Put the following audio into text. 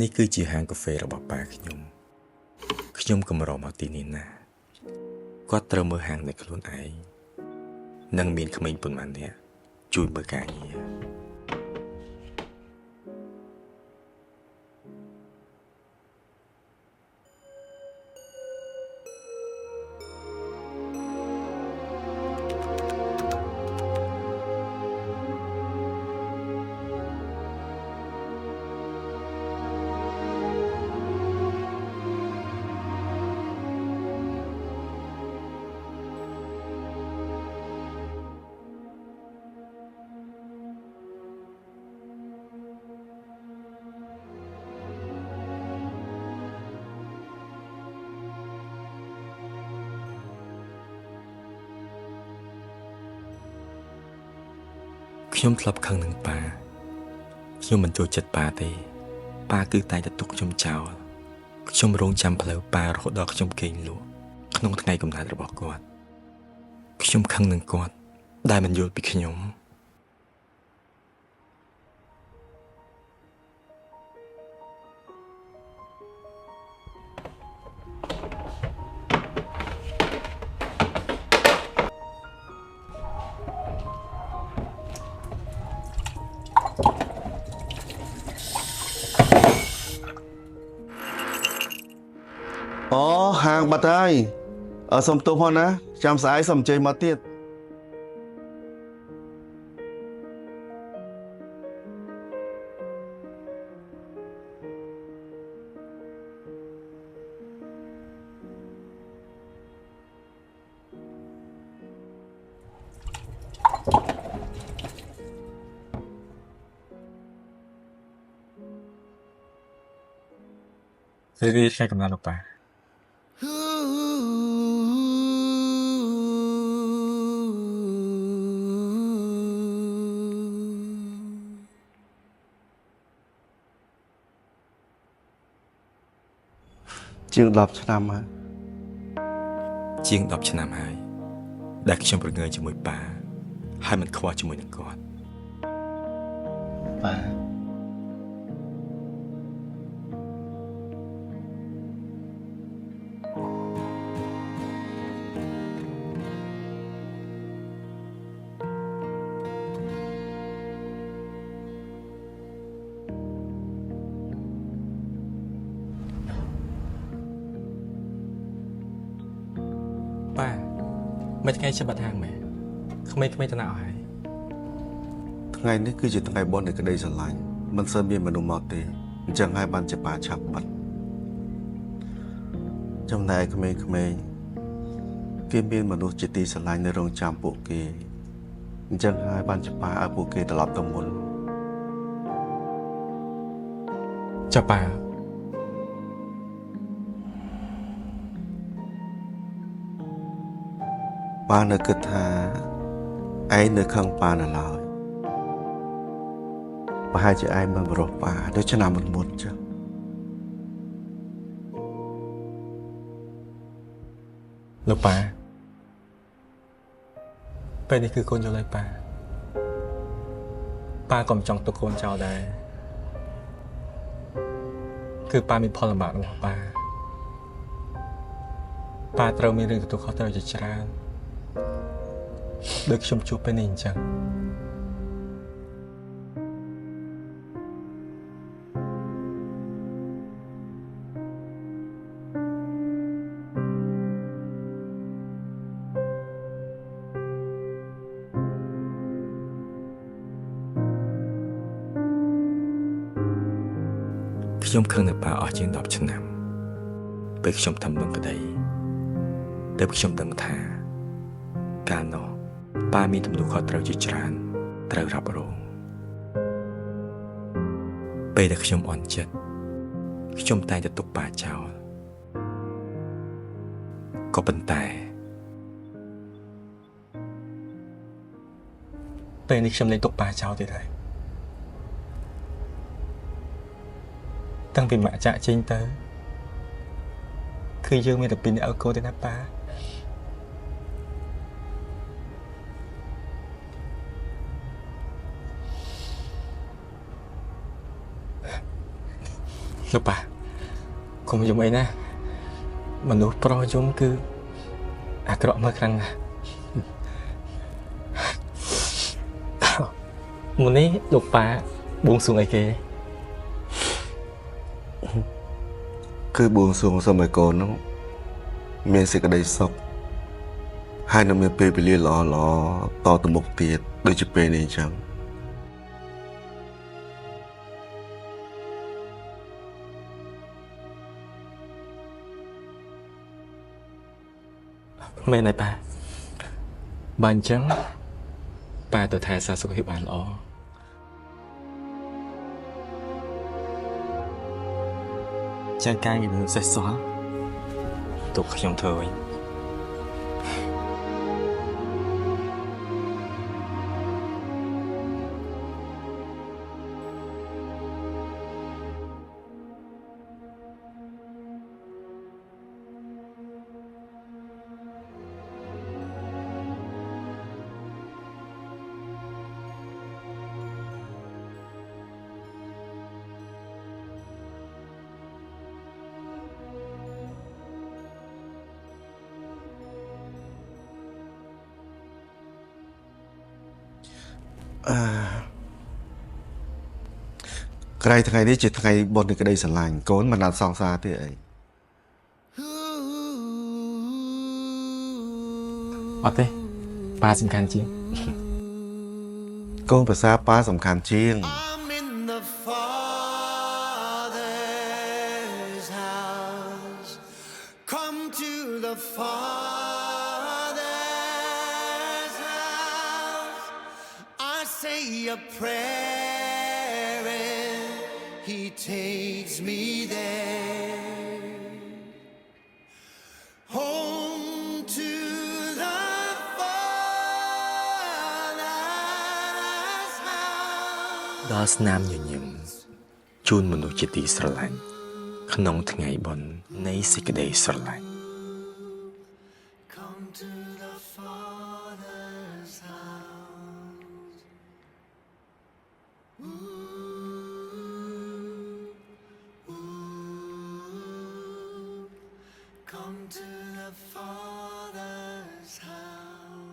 នេះគឺជាហាងកាហ្វេរបស់ប៉ាខ្ញុំកំរមកទីនេះណាគាត់ត្រូវមើលហាងតែខ្លួនឯងនិងមានក្មេងប៉ុន្មាននាក់ជួយមើលការងារខ្ញុំធ្លាប់ខឹងនឹងប៉ាខ្ញុំមិនចូលចិត្តប៉ាទេប៉ាគឺតែងតែទុកខ្ញុំចោលខ្ញុំរងចាំផ្លូវប៉ារហូតដល់ខ្ញុំគេងលក់ក្នុងថ្ងៃកំណើតរបស់គាត់ខ្ញុំខឹងនឹងគាត់ដែលមិនយល់ពីខ្ញុំអូហាងបាត់ហើយសុំទោសផងណាចាំស្អែកសុំជ័យមកទៀតរីកថ្ងៃកំណើតលោកប៉ាជាង10ឆ្នាំហើយជាង10ឆ្នាំហើយដែលខ្ញុំប្រងើយជាមួយប៉ាហើយមិនខ្វល់ជាមួយនឹងគាត់ប៉ាប៉ាមិនថ្ងៃច្បាត់ហាងមែនក្មេងៗទៅណាអស់ហើយថ្ងៃនេះគឺជាថ្ងៃបុណ្យនៃក្តីស្រឡាញ់មិនសូវមានមនុស្សមកទេអញ្ចឹងហើយបានជាប៉ាឆាប់បាត់ចំណែកក្មេងៗគេមានមនុស្សជាទីស្រឡាញ់នៅរងចាំពួកគេអញ្ចឹងហើយបានជាប៉ាឲ្យពួកគេត្រឡប់ទៅមុនចាប៉ាប៉ានៅគិតថាឯងនៅខឹងប៉ានៅឡើយប្រហែលជាឯងមិនបរោះប៉ាដូចឆ្នាំមុនចឹងលោកប៉ាពេលនេះគឺកូនយល់ហើយប៉ាក៏មិនចង់ទុកកូនចោលដែរគឺប៉ាមានផលលំបាករបស់ប៉ាត្រូវមានរឿងទទួលខុសត្រូវជាច្រើនដូចខ្ញុំជួបពេលនេះអញ្ចឹងខ្ញុំខឹងនៅប៉ាអស់ជាង10ឆ្នាំពេលខ្ញុំធ្វើនឹងក្តីទើបខ្ញុំដឹងថាកាលនោះប៉ាមានទំនួលខុសត្រូវជាច្រើនត្រូវរ៉ាប់រងពេលដែលខ្ញុំអន់ចិត្តខ្ញុំតែងតែទុកប៉ាចោលក៏ប៉ុន្តែពេលនេះខ្ញុំលែងទុកប៉ាចោលទៀតហើយតាំងពីម៉ាក់ចាក់ចេញទៅគឺយើងមានតែពីរនាក់ឲ្យកូនទេណាប៉ាល លោកប៉ាកុំយំអីណាមនុស្សប្រុសយំគឺអាក្រក់មើលខ្លាំងណាស់មុននេះលោកប៉ាបួងសួងអីគេ គឺបួងសួងសូមឲ្យកូននោះមានសេចក្តីសុខហើយនឹងមានពេលវេលាល្អៗតទៅមុខទៀតដូចជាពេលនេះអញ្ចឹង មែនហើយប៉ាបើអញ្ចឹងប៉ាទៅថែសារសុខភាពបានល្អចាការងារនឹងសេះសល់ទុកខ្ញុំធ្វើវិញ ក្រៃថ្ងៃនេះជាថ្ងៃបុណ្យនៃក្តីស្រឡាញ់កូនមិនដាល់សង្សារទេអី អត់ទេប៉ាសំខាន់ជាង កូនភាសាប៉ាសំខាន់ជាង I'm in the Father's house. Come to the Father's house. I say a prayer and He takes me there. Home to the Father's house. ដល់ស្នាមញញឹមជូនមនុស្សជាទីស្រឡាញ់ក្នុងថ្ងៃបុណ្យនៃសេចក្តីស្រឡាញ់ Come to the Father's house. Come to the Father's house.